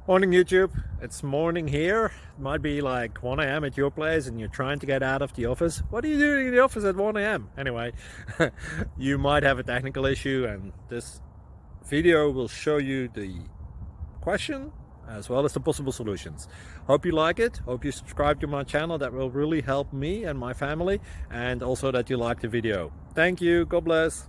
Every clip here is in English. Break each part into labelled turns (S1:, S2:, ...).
S1: Morning YouTube, it's morning here. It might be like 1 a.m. at your place and you're trying to get out of the office. What are you doing in the office at 1 a.m.? Anyway, you might have a technical issue and this video will show you the question as well as the possible solutions. Hope you like it, hope you subscribe to my channel. That will really help me and my family, and also that you like the video. Thank you, God bless.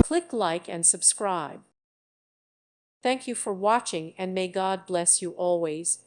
S2: Click like and subscribe. Thank you for watching, and may God bless you always.